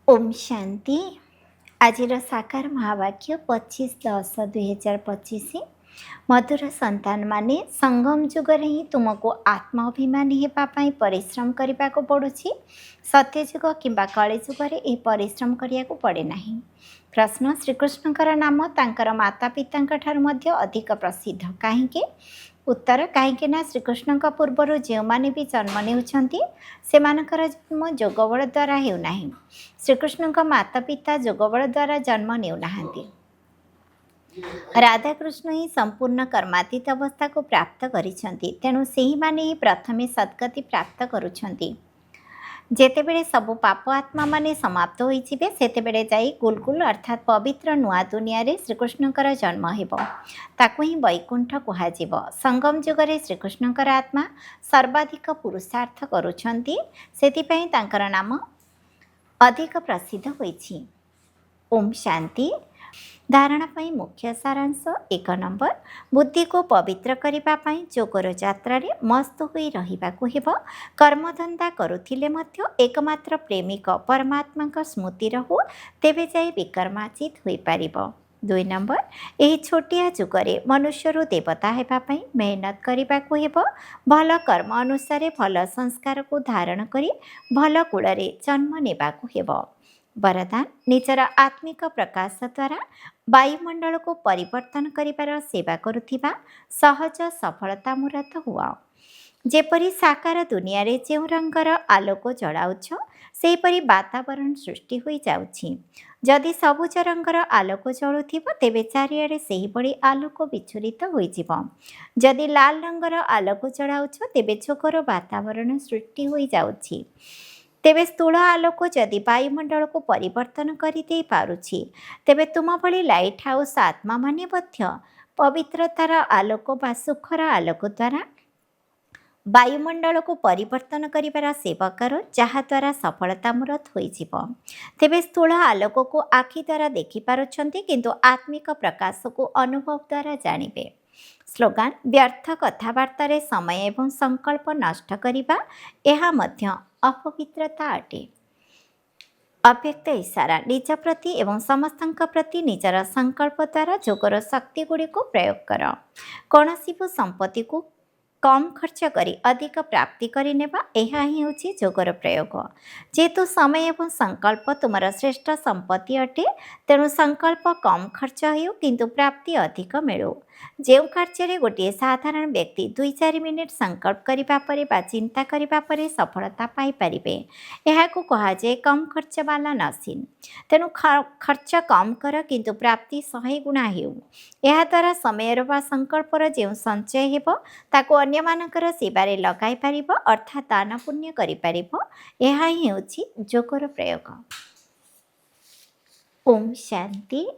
ओम शांति। आज साकार महावाक्य 25/10/2025। मधुर संतान माने संगम जुगर ही तुमको आत्माभिमानी होगापाई परिश्रम करने को पड़ुछि। सत्यजुग किंबा कलिजुगर यह परिश्रम करने को पड़े नहीं। प्रश्न, श्रीकृष्णकर नाम तांकर माता पिता ठार मध्य अधिक प्रसिद्ध कहीं? उत्तर, कहीं श्रीकृष्ण पूर्वर जो मैंने भी जन्म नेउछंती सेमानकर जन्म जोगबल द्वारा हेउना। श्रीकृष्ण माता पिता जोगबल द्वारा जन्म नेउनाहांती। राधाकृष्ण ही संपूर्ण कर्मातीत अवस्था को प्राप्त करिछंती, तेणु सेही माने ही प्रथमे सद्गति प्राप्त करुछंती। जेतेबेले सबु पाप आत्मा माने समाप्त होइजिबे सेतेबेले जाई गुलगुल अर्थात पवित्र नुआ दुनिया रे श्रीकृष्णकर जन्म हेबो। ताकु ही वैकुंठ कुहाजिबो। संगम जुगरे श्रीकृष्णकर आत्मा सर्वाधिक पुरुषार्थ करुछंती, सेतिपई तांकर नाम अधिक प्रसिद्ध होइछि। ओम शांति। धारणा पाई मुख्य सारांश। 1 नंबर, बुद्धि को पवित्र करने जोगर यात्रा रे मस्त होई रहिबाकु हेबो। कर्मधंदा करुथिले मध्य एकमात्र प्रेमिक परमात्मा का स्मृति रहू, तेबे जाई विकर्माचित होई पारिबो। 2 नंबर, यही छोटिया जुगरे मनुष्यरू देवता हेबापाई मेहनत करने हेबो। भल कर्म अनुसार भल संस्कार को धारण करी भल कूଳରେ जन्म नेबाकु हेबो। वरदान, निजर आत्मिक प्रकाश द्वारा वायुमंडल को परिवर्तन करिबार सेवा करुथिबा सहज सफलता मूर्त हुआ। जेपरी साकार दुनिया रे जो रंगर आलोक जलाउछ सेपरी वातावरण सृष्टि होई जाउछि। जदि सबुज रंगर आलोक जलुथिबो तेबे चारिआडे सेही बड़ी आलोक विच्छुरित होइजिबो। जदि लाल रंगर आलोक जलाउछ तेबे जोगर वातावरण सृष्टि होई जाउछि। तेबे स्थूल आलोक जदि वायुमंडल को परिवर्तन करदे पारुछि, तेबे तुम भली लाइट हाउस आत्मा माने मध्य पवित्रतार आलोक बा सुखर आलोक द्वारा वायुमंडल को परिवर्तन करिबार सेवा करो, जहा द्वारा सफलता मूर्त होइजिबो। तेबे स्थूल आलोक को आखि द्वारा देखि पारुछंती, किंतु आत्मिक प्रकाश को अनुभव द्वारा जानिबे। स्लोगान, व्यर्थ कथबार्ता रे समय एवं संकल्प नष्ट करिबा एहा मध्य अपवित्रता अटे। अव्यक्त इशारा, निज प्रति एवं समस्तଙ୍କ प्रति निजर संकल्प द्वारा जोगर शक्ति गुड़ी को प्रयोग कर। कौनसी भी संपत्ति को कम खर्च करी अधिक प्राप्ति करिनेबा एहा ही होछि जोगर प्रयोग। जेहेतु समय एवं संकल्प तुमर श्रेष्ठ संपत्ति अटे, तेणु संकल्प कम खर्च हो किंतु प्राप्ति अधिक मिलू। जो कार्य गोटे साधारण व्यक्ति 2-4 मिनिट संकल्प करिबा परे बा चिंता करिबा परे सफलता पाई परिबे, एहाकु कहाजे कम खर्च वाला नसीन। तेणु खर्च कम कर किंतु प्राप्ति 100 गुणा हेउ। एहा द्वारा समय वा संकल्पर जो संचय हेबो ताको अन्य मानकर सेवारे लगाई पारिबो, अर्थात दान पुण्य करि पारिबो। एहा ही होछि जोगर प्रयोग। ओम शांति।